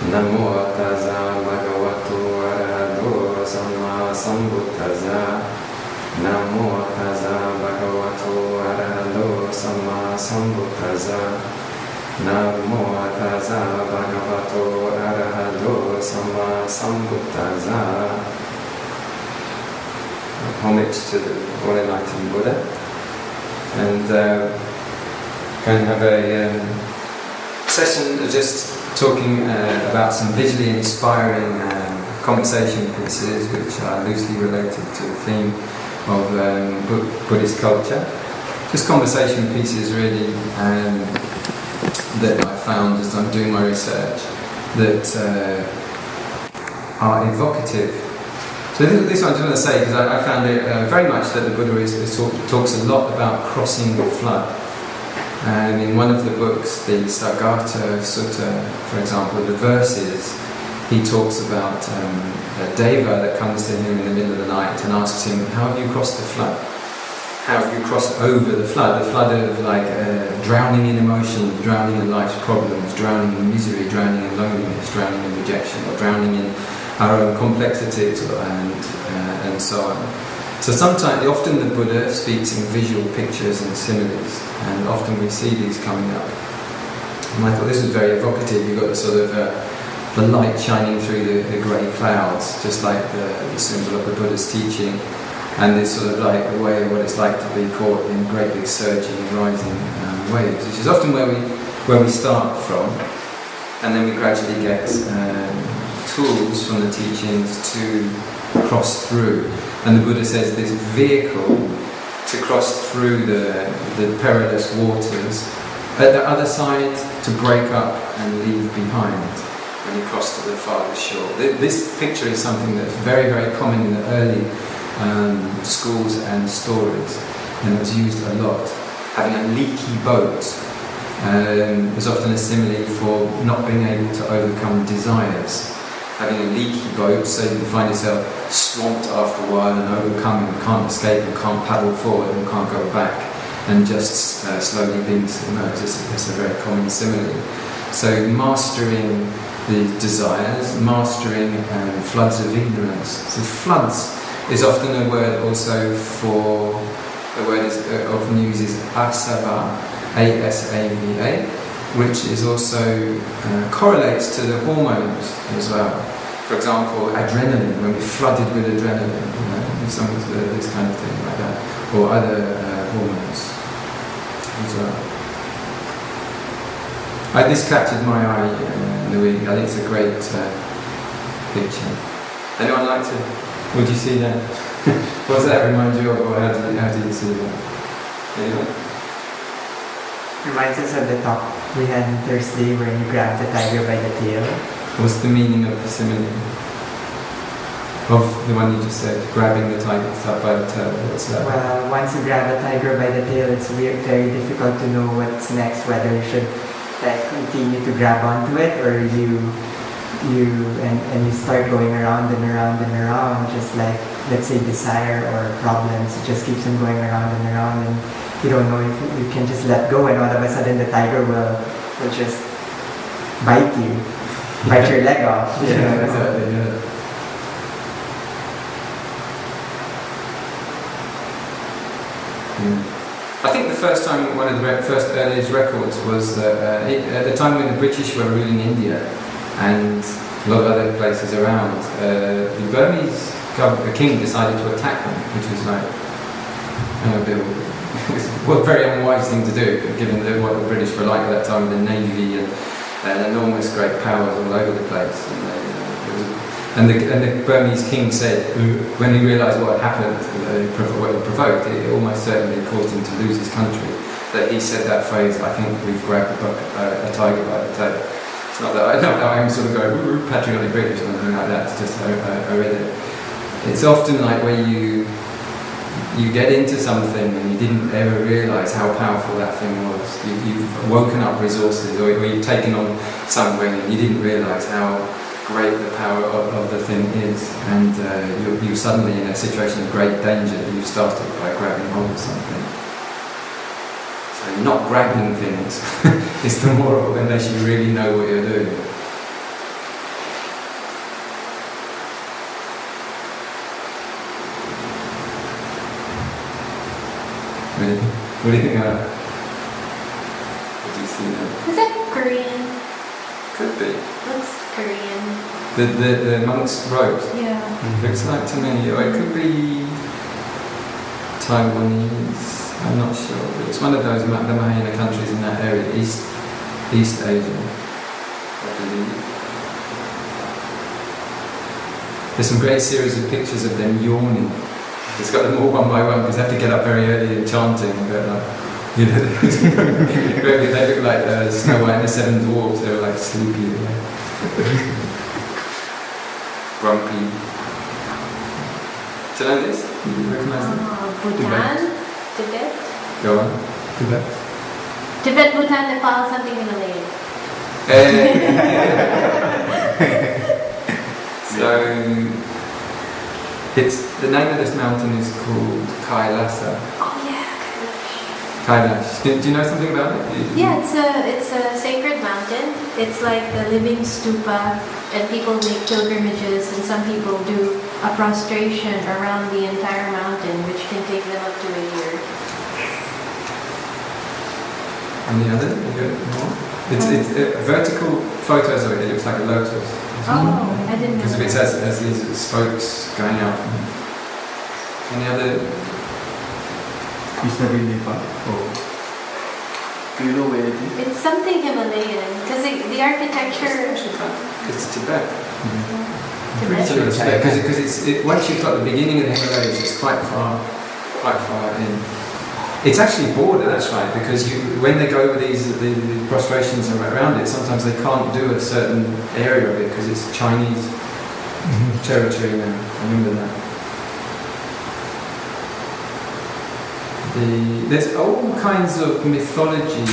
Namo tassa bhagavato arahato samma sambuddhassa. Namo tassa bhagavato arahato samma sambuddhassa. Namo tassa bhagavato arahato samma sambuddhassa. Homage to the all enlightened Buddha. And going to have a session just talking about some visually inspiring conversation pieces which are loosely related to the theme of Buddhist culture. Just conversation pieces really that I found as I'm doing my research that are evocative. So this one I just want to say because I found it very much that the Buddha talks a lot about crossing the flood. And in one of the books, the Sagata Sutta, for example, the verses, he talks about a deva that comes to him in the middle of the night and asks him, how have you crossed the flood? How have you crossed over the flood? The flood of like drowning in emotions, drowning in life's problems, drowning in misery, drowning in loneliness, drowning in rejection, or drowning in our own complexities and so on. So often the Buddha speaks in visual pictures and similes, and often we see these coming up. And I thought this was very evocative. You've got the sort of the light shining through the grey clouds, just like the symbol of the Buddha's teaching, and this sort of like the way of what it's like to be caught in great big surging, rising waves, which is often where we start from, and then we gradually get tools from the teachings to cross through. And the Buddha says this vehicle to cross through the perilous waters, at the other side to break up and leave behind when you cross to the farthest shore. This picture is something that's very, very common in the early schools and stories, and it was used a lot. Having a leaky boat is often a simile for not being able to overcome desires. Having a leaky boat, so you find yourself swamped after a while and overcome and can't escape and can't paddle forward and can't go back and just slowly being submerged. It's a very common simile. So mastering the desires, mastering floods of ignorance. So floods is often a word also for, the word is often used as asava, A-S-A-V-A, which is also correlates to the hormones as well. For example, adrenaline, when we're flooded with adrenaline, some of this kind of thing like that, or other hormones as well. This captured my eye in the week. I think it's a great picture. Anyone like to? Would you see that? What does that remind you of, or how do you see that? Anyone? Reminds us of the talk we had on Thursday where you grab the tiger by the tail. What's the meaning of the simile? Of the one you just said, grabbing the tiger by the tail, what's that? Well, once you grab a tiger by the tail, it's very difficult to know what's next, whether you should continue to grab onto it or you start going around and around and around, just like, let's say, desire or problems. It just keeps on going around and around, and you don't know if you can just let go, and all of a sudden the tiger will just bite your leg off. Yeah, exactly. Yeah. I think the first time, one of the first earliest records was that at the time when the British were ruling India and a lot of other places around, the Burmese king decided to attack them, which was like a bit very unwise thing to do, given what the British were like at that time with the navy and enormous great powers all over the place. And the Burmese king said, when he realised what had happened, what it provoked, it almost certainly caused him to lose his country, that he said that phrase, I think we've grabbed a tiger by the tail. It's not that I'm sort of going patriotic British or anything like that, it's just I read it. It's often like where you get into something and you didn't ever realise how powerful that thing was. You've woken up resources, or you've taken on something and you didn't realise how great the power of the thing is, and you're suddenly in a situation of great danger that you've started by grabbing hold of something. So not grabbing things is the moral, unless you really know what you're doing. Really? What do you think of that? What do you see now? Is that Korean? Could be. Looks Korean. The monk's robes? Yeah. Looks like to me, or it could be Taiwanese. I'm not sure. It's one of those the Mahayana countries in that area, East Asia, I believe. There's some great series of pictures of them yawning. It's got them all one by one because they have to get up very early and chanting. But they look like Snow White and the Seven Dwarfs. They were like sleepy, grumpy. Do you know this? Do you recognise them? Bhutan, Tibet. Go on. Tibet. Tibet, Bhutan, Nepal, something Himalayan. So, it's the name of this mountain is called Kailasa. Oh yeah, Kailash. Do you know something about it? yeah. It's a sacred mountain. It's like the living stupa, and people make pilgrimages, and some people do a prostration around the entire mountain, which can take them up to a year. And the other? It's vertical photos of it. It looks like a lotus. Oh, I didn't know. Because of it that. has these spokes going out from it. And the other, Is that in Nepal? Oh. Do you know where it is? It's something Himalayan because the architecture. it's Tibet. Tibet. Because once you've got the beginning of the Himalayas, it's quite far in. It's actually border, that's right, because when they go over the prostrations around it, sometimes they can't do a certain area of it because it's Chinese territory now. I remember that. There's all kinds of mythology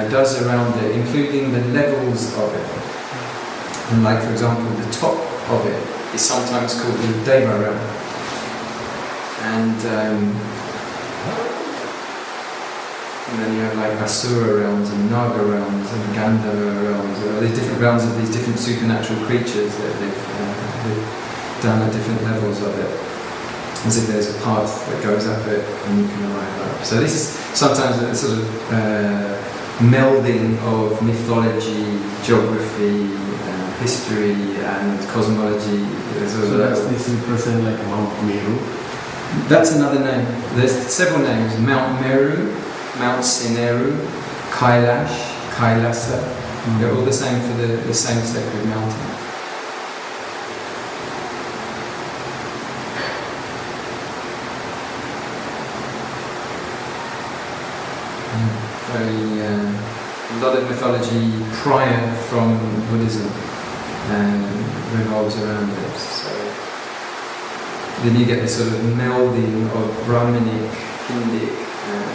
does around it, including the levels of it. And like, for example, the top of it is sometimes called the Deva realm. And then you have like Asura realms and Naga realms and Gandhara realms. These different realms of these different supernatural creatures that they've done at different levels of it. As if there's a path that goes up it and you can arrive up. So this is sometimes a sort of melding of mythology, geography, history and cosmology. So this represents like Mount Meru? That's another name. There's several names. Mount Meru, Mount Sineru, Kailash, Kailasa. They're all the same for the same sacred mountain. A lot of mythology prior from Buddhism revolves around it. So then you get this sort of melding of Brahminic, Hindic, and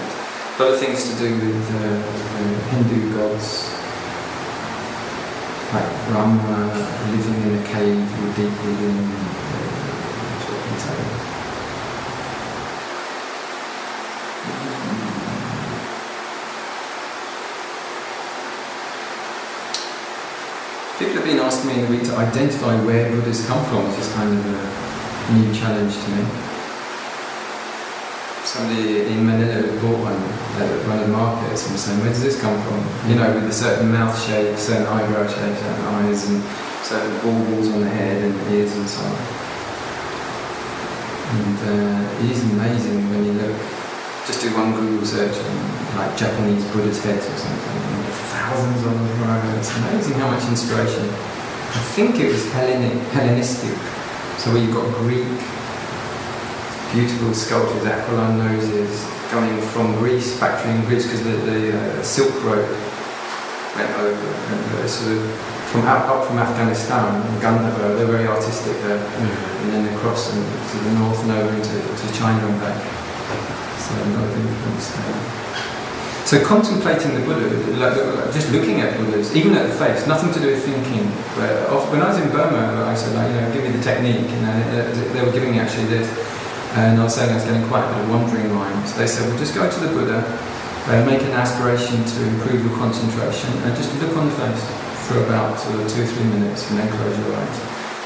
a lot of things to do with Hindu gods, like Brahma living in a cave or deep within. People have been asking me in the week to identify where Buddhas come from, which is kind of a new challenge to me. Somebody in Manila bought one at one of the markets and was saying, where does this come from? You know, with a certain mouth shape, certain eyebrow shape, certain eyes, and certain baubles on the head and ears and so on. And it is amazing when you look, just do one Google search on like Japanese Buddha's heads or something, and thousands on them around. It's amazing how much inspiration. I think it was Hellenistic, so where you've got Greek, beautiful sculptures, aquiline noses, coming from Greece, factory in Greece, because the Silk Road went over, and sort of from up from Afghanistan, Gandhara, they're very artistic there, and then across and to the north and over to China and back. So a lot of influence there. So contemplating the Buddha, like just looking at Buddhas, even at the face, nothing to do with thinking. But when I was in Burma, I said, like, give me the technique, and they were giving me actually this. And I was saying I was getting quite a bit of wandering mind. So they said, well, just go to the Buddha, make an aspiration to improve your concentration, and just look on the face for about 2 or 3 minutes, and then close your eyes.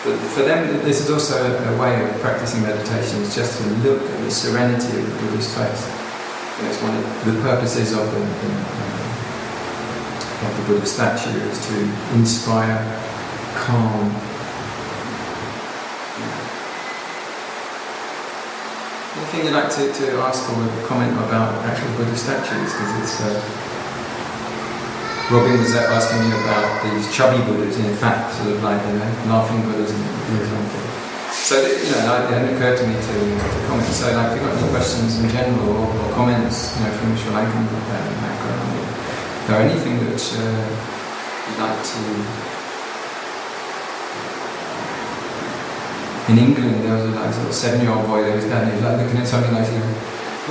But for them, this is also a way of practicing meditation, is just to look at the serenity of the Buddha's face. it's one of the purposes of the Buddha statue is to inspire calm. Anything you'd like to ask or comment about actual Buddha statues? Because it's Robin was asking me about these chubby Buddhas, in fact, sort of like laughing Buddhas, for example. So it hadn't occurred to me to comment. So, like, if you've got any questions in general or comments, from Sri Lankan background, or anything that you'd like to. In England, there was a sort of 7-year-old boy that was down there, he was like looking at something like,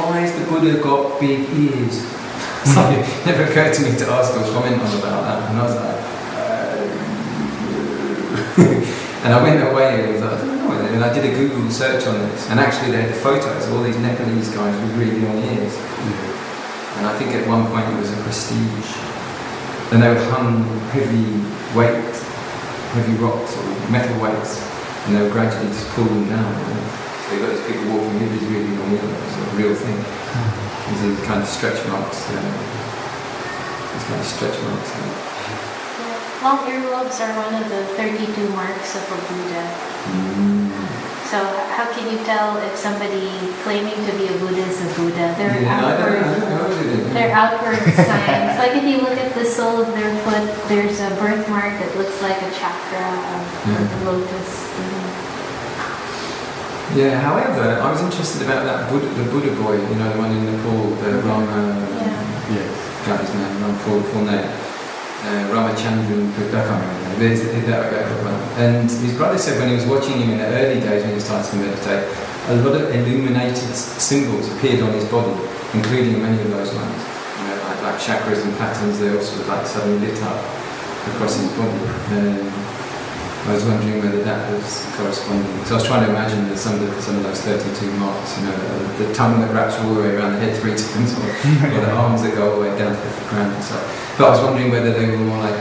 why has the Buddha got big ears? It's like, it never occurred to me to ask or comment on about that, and I was like, and I went away and I was like, I don't know, and I did a Google search on this, and actually they had the photos of all these Nepalese guys with really long ears, and I think at one point it was a prestige, and they were hung heavy rocks or metal weights, and they were gradually just pulling down. So you've got these people walking with these really long ears, it's a real thing. These kind of stretch marks. Long earlobes are one of the 32 marks of a Buddha. So how can you tell if somebody claiming to be a Buddha is a Buddha? They're outward signs. Like if you look at the sole of their foot, there's a birthmark that looks like a chakra of a lotus. Yeah, however, I was interested about that the Buddha boy, the one in Nepal, the Rama, got his name, full name, Ramachandran Pudakam, and his brother said when he was watching him in the early days when he started to meditate, a lot of illuminated symbols appeared on his body, including many of those ones, like chakras and patterns, they also suddenly lit up across his body. I was wondering whether that was corresponding. So I was trying to imagine that some of those 32 marks, the tongue that wraps all the way around the head 3 times, or the arms that go all the way down to the ground and so. But I was wondering whether they were more like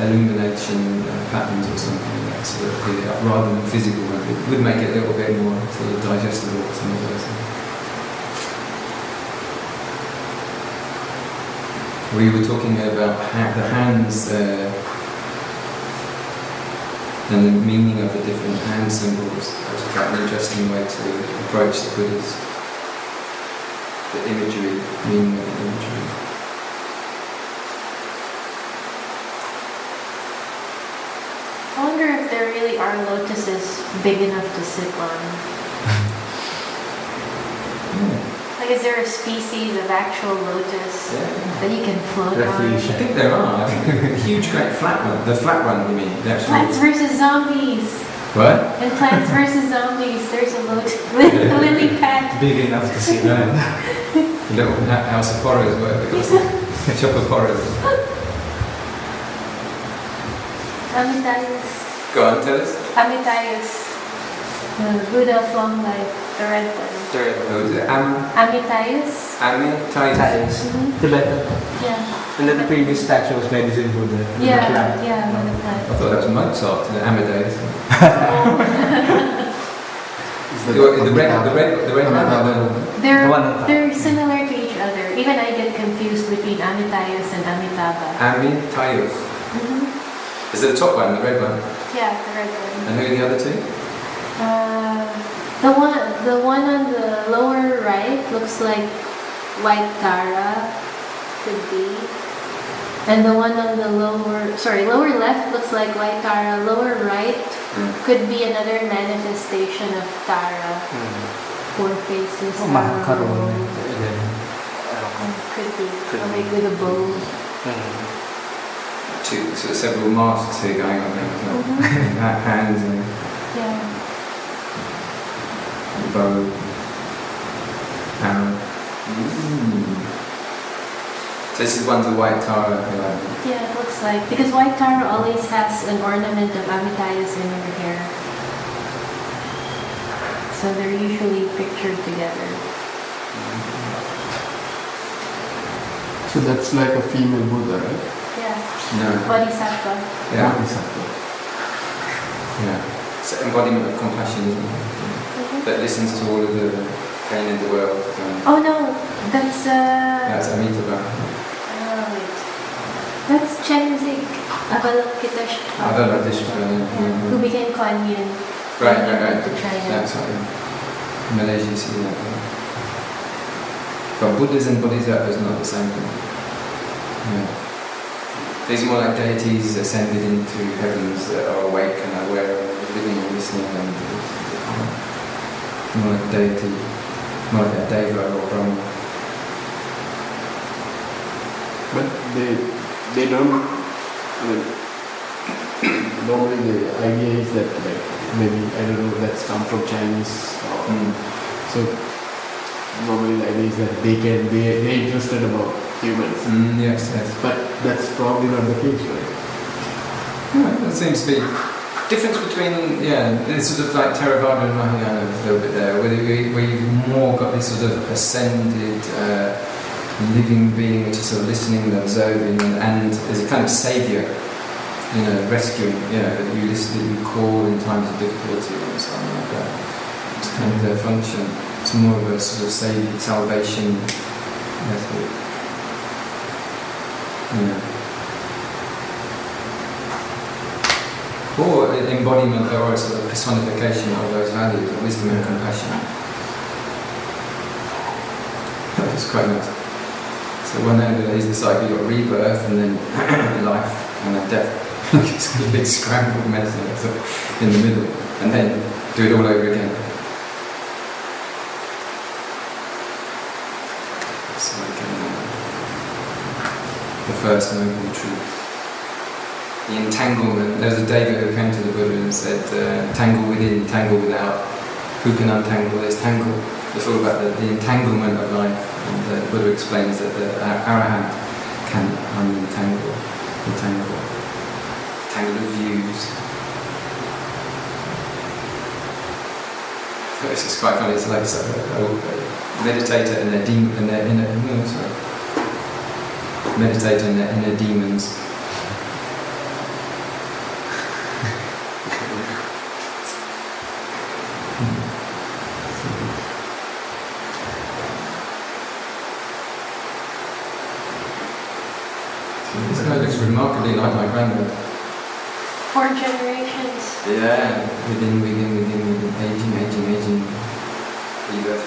illumination patterns or something that sort of appeared up, rather than physical ones. It would make it a little bit more sort of digestible, some of those things. We were talking about the hands and the meaning of the different hand symbols. That was quite an interesting way to approach the Buddhas. The imagery, meaning of the imagery. I wonder if there really are lotuses big enough to sit on. Like, is there a species of actual lotus that you can float on? I think there are. I think a huge, great flat one. The flat one, you mean? Plants vs. Zombies. What? In Plants vs. Zombies, there's a lily pad. Big enough to sit on. Little house of horrors, whatever it was. Shop of horrors. Amitayus. Go on, tell us. Amitayus. The Buddha of long life, the red one. Amitayus. Amitayus. Tibetan. Yeah. And then the previous statue was Medicine Buddha. With a plant. I thought that was Mozart, the Amadeus. The red one. They're similar to each other. Even I get confused between Amitayus and Amitabha. Amitayus. Is it the top one, the red one? Yeah, the red one. And who are the other two? The one on the lower right looks like white Tara, could be. And the one on the lower left looks like white Tara. Lower right could be another manifestation of Tara. 4 faces. Could be. Or maybe with a bow. Several masks here going on there. Hands and bow, arrow. So this is one's a white Tara. Yeah, it looks like. Because white Tara always has an ornament of Amitayus in her hair. So they're usually pictured together. So that's like a female Buddha, right? Yeah. No. Bodhisattva. Yeah. Yeah. It's an embodiment of compassion, isn't it? That listens to all of the pain in the world. Oh no, That's That's Amitabha. wait. That's Chenzik Avalokita Avalokiteshvara. who became Kuan Yin. Right. To China. That's right. In Malaysia, you see that. Yeah. But Buddhas and Bodhisattvas are not the same thing. Yeah. These are more like deities ascended into heavens that are awake and aware of living and listening, and more like a deity, more like a deva or Brahma. But they don't. I mean, normally the idea is that like maybe I don't know that's come from Chinese. So normally the idea is that they're interested about humans. Yes. But that's probably not the case, right? Yeah, there seems to be difference between this sort of like Theravada and Mahayana a little bit there, where you've more got this sort of ascended living being which is sort of listening and observing, and is a kind of saviour, rescuing, that you listen, that you call in times of difficulty and something like that. It's kind of their function. It's more of a sort of salvation method. Or embodiment or a sort of personification of those values of wisdom and compassion. It's quite nice. So one end is the cycle, you've got rebirth and then life and then death. It's a big scrambled mess in the middle, and then do it all over again. It's like the first noble truth. The entanglement. There was a Deva who came to the Buddha and said, tangle within, tangle without. Who can untangle this tangle? It's all about the entanglement of life. And the Buddha explains that the arahant can untangle the tangle of views. So this is quite funny. It's like a meditator and their meditator and their inner demons. This guy looks remarkably like my granddad. 4 generations. Yeah, within, aging. Rebirth.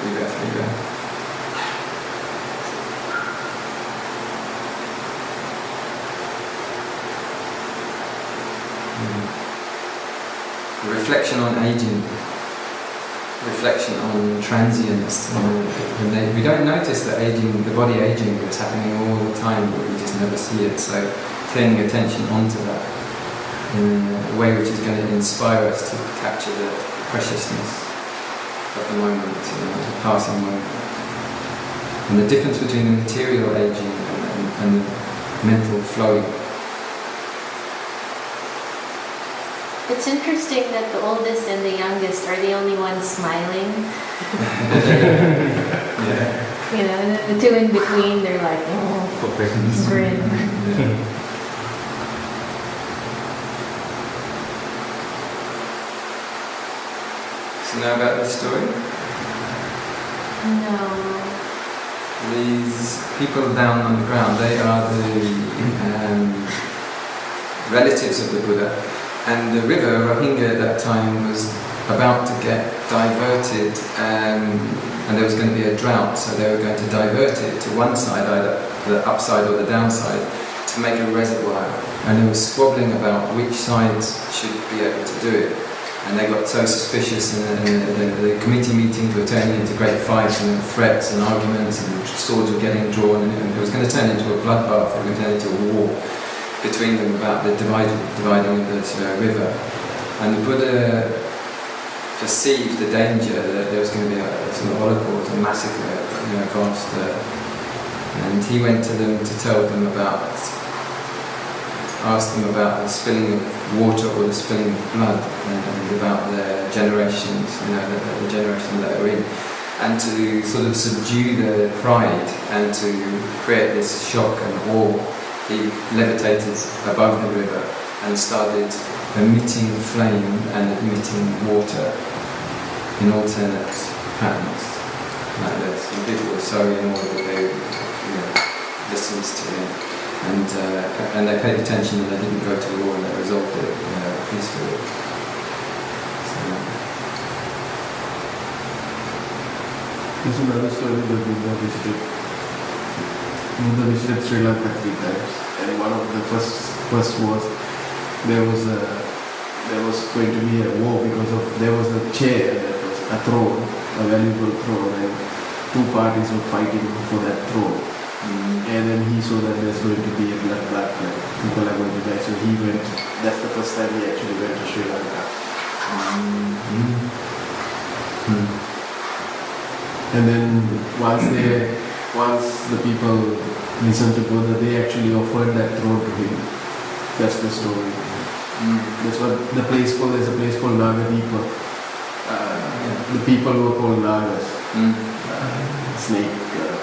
Reflection on aging. Reflection on transience. We don't notice that aging, the body aging, is happening all the time, but we just never see it. So turning attention onto that in a way which is going to inspire us to capture the preciousness of the moment, the passing moment. And the difference between the material aging and the mental flowing. It's interesting that the oldest and the youngest are the only ones smiling. Yeah. The two in between, they're like, grin. Yeah. So you know about this story? No. These people down on the ground, they are the relatives of the Buddha. And the river, Rakkhita, at that time was about to get diverted, and there was going to be a drought, so they were going to divert it to one side, either the upside or the downside, to make a reservoir. And they were squabbling about which sides should be able to do it. And they got so suspicious, and the committee meetings were turning into great fights and threats and arguments, and swords were getting drawn, and it was going to turn into a bloodbath, it was going to turn into a war between them about the dividing of this river. And the Buddha perceived the danger that there was going to be a sort of holocaust, a massacre, vast. And he went to them to tell them ask them about the spilling of water or the spilling of blood, and about their generations, the generation that are in, and to sort of subdue their pride and to create this shock and awe. He levitated above the river and started emitting flame and emitting water in alternate patterns. like that. Some people were so in awe that they, listened to him, and they paid attention and they didn't go to war and they resolved it peacefully. So, This is another story that Buddha visited Sri Lanka 3 times, and one of the first was there was going to be a war because there was a chair that was a throne, a valuable throne, and 2 parties were fighting for that throne. And then he saw that there's going to be a blood, people are going to die. So he went. That's the first time he actually went to Sri Lanka. And then once the people listened to Buddha, they actually offered that throne to him. That's the story. That's what the place called. There's a place called Nagadipa. The people were called Nagas, snake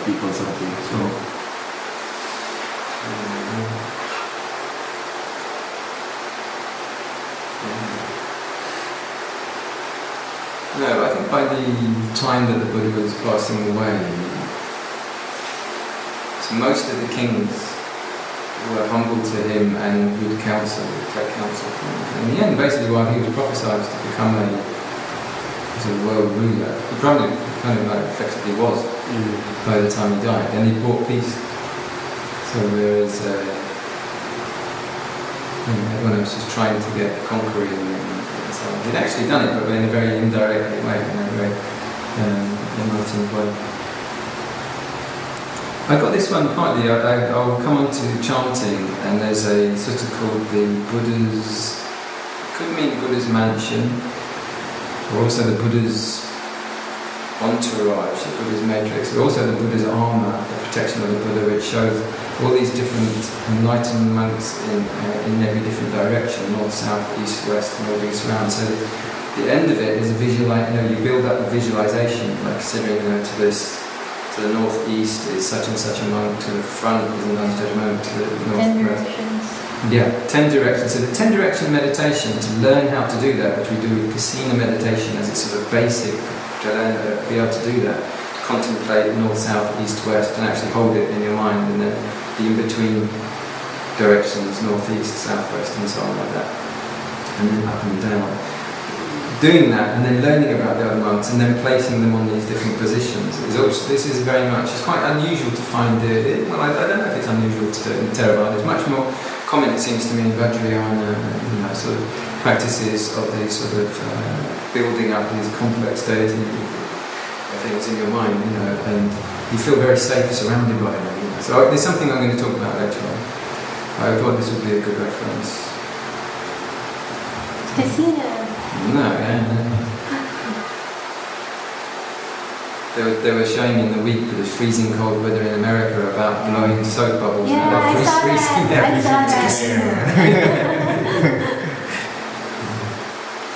people, something. So. No, I think by the time that the Buddha was passing away, so most of the kings were humble to him and would take counsel from him. In the end, basically, while he was prophesied to become a sort of world ruler, he kind of effectively was by the time he died, and he brought peace. So whereas everyone else was trying to get conquering and so on, he'd actually done it, but in a very indirect way, in a very enlightened way. I got this one partly. I'll come on to chanting, and there's a sort of called the Buddha's. Could mean Buddha's mansion, or also the Buddha's entourage, the Buddha's matrix, but also the Buddha's armor, the protection of the Buddha, which shows all these different enlightened monks in every different direction, north, south, east, west, and all these around. So the end of it is a you build up a visualization, like considering to the northeast is such and such a monk, to the front is another such a monk, to the northwest. 10 directions. Yeah, 10 directions. So the 10 direction meditation, to learn how to do that, which we do with Kasina meditation as it's sort of basic, to learn to be able to do that, to contemplate north, south, east, west, and actually hold it in your mind, and then the in-between directions, north, east, south, west, and so on like that, and then up and down. Doing that, and then learning about the other monks, and then placing them on these different positions. This is very much, it's quite unusual to find well, I don't know if it's unusual to do it in Theravada. It's much more common, it seems to me, in Vajrayana, sort of practices of these sort of building up these complex deity things in your mind, and you feel very safe surrounded by them. So there's something I'm going to talk about later on. I thought this would be a good reference. Kasina. No, yeah. They were showing in the week with the freezing cold weather in America about blowing soap bubbles. Yeah, I saw that.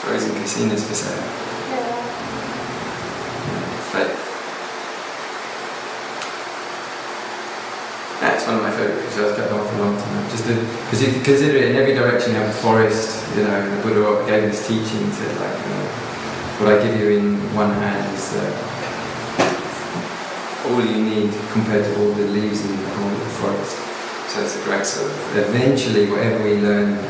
Frozen casinos for sale. Fake. That's one of my favourite pictures. I was kept on for a long time. Just because you consider it in every direction. You have a forest. The Buddha gave this teaching to what I give you in one hand is all you need compared to all the leaves in the whole of the forest. So it's a great sort of. Eventually, whatever we learn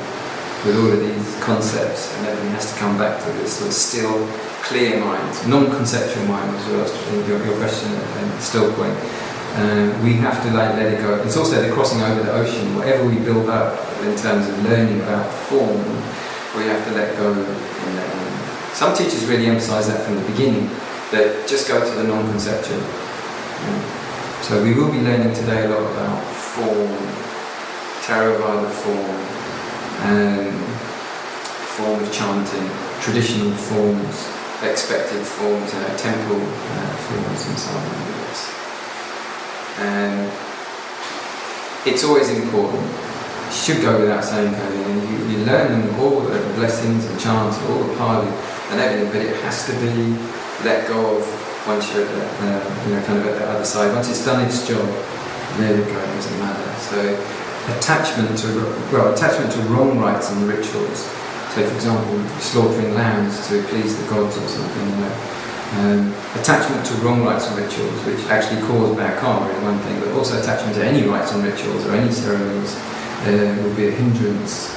with all of these concepts, and everything has to come back to this sort of still, clear mind, non-conceptual mind, as well as your question and still point. We have to let it go. It's also the crossing over the ocean. Whatever we build up in terms of learning about form, we have to let go. Some teachers really emphasize that from the beginning, that just go to the non-conceptual. So we will be learning today a lot about form, Theravada form, form of chanting, traditional forms, expected forms, temple forms and so on. It's always important. You should go without saying, you learn them all the blessings and chants, all the Pali and everything, but it has to be let go of once you're kind of at the other side. Once it's done its job, there it goes, it doesn't matter. So attachment to wrong rites and rituals. So for example, slaughtering lambs to please the gods or something, Attachment to wrong rites and rituals, which actually cause bad karma, is one thing, but also attachment to any rites and rituals or any ceremonies will be a hindrance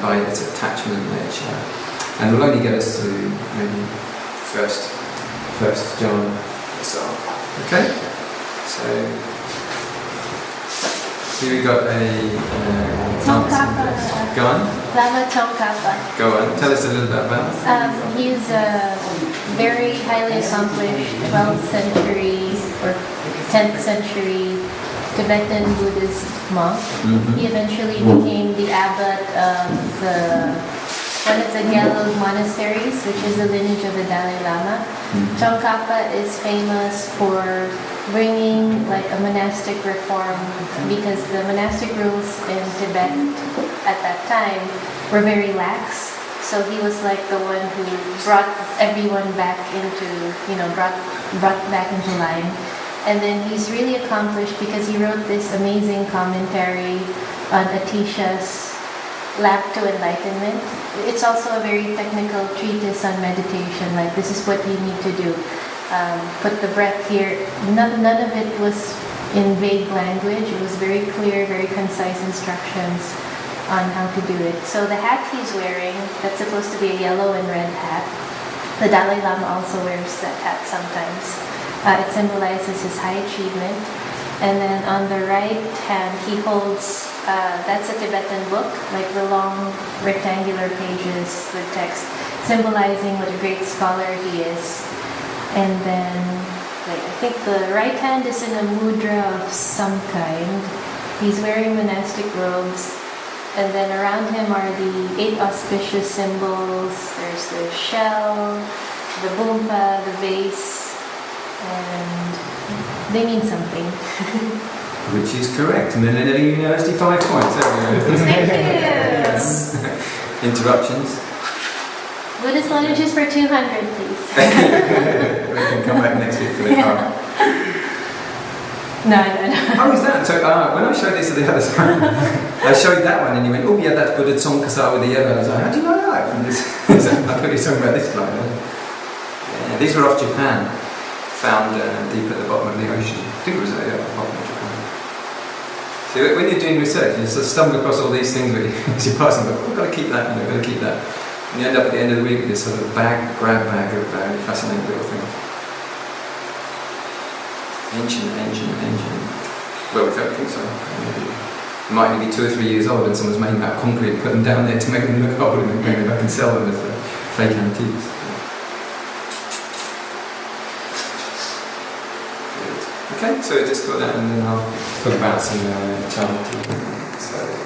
by its attachment nature, and will only get us to maybe first John. So, okay, so here we got a Tsongkhapa. Go on. Lama Tsongkhapa. Go on. Tell us a little bit about. He's a very highly accomplished 12th century or 10th century Tibetan Buddhist monk. Mm-hmm. He eventually became the abbot of one of the Gelug monasteries, which is the lineage of the Dalai Lama. Tsongkhapa is famous for bringing like a monastic reform, because the monastic rules in Tibet at that time were very lax. So he was like the one who brought everyone back into, brought back into line. And then he's really accomplished because he wrote this amazing commentary on Atisha's Lamp to Enlightenment. It's also a very technical treatise on meditation, like this is what you need to do. Put the breath here. None of it was in vague language. It was very clear, very concise instructions on how to do it. So the hat he's wearing, that's supposed to be a yellow and red hat. The Dalai Lama also wears that hat sometimes. It symbolizes his high achievement. And then on the right hand, he holds, that's a Tibetan book, like the long rectangular pages with text, symbolizing what a great scholar he is. And then, I think the right hand is in a mudra of some kind. He's wearing monastic robes. And then around him are the 8 auspicious symbols. There's the shell, the bumpa, the vase, and they mean something. Which is correct. Manila University 5 points. There we go. Thank you. Interruptions. Buddhist lineages for 200, please. We can come back next week for the car. No. How is that? So when I showed this to the other side, I showed that one and you went, oh yeah, that's Buddha Tsongkhapa with the yellow. I was like, how do you know that from this? I thought you were talking about this line. Yeah, these were off Japan, found deep at the bottom of the ocean. I think it was bottom of Japan. So when you're doing research, you sort of stumble across all these things as you're passing, but we've got to keep that, got to keep that. And you end up at the end of the week with this sort of grab bag of fascinating little things. Ancient. Well, we don't think so. It might only be 2 or 3 years old and someone's made them out of concrete and put them down there to make them look old and then bring them back and sell them as fake antiques. Good. Okay, so just got that and then I'll talk about some charity. So.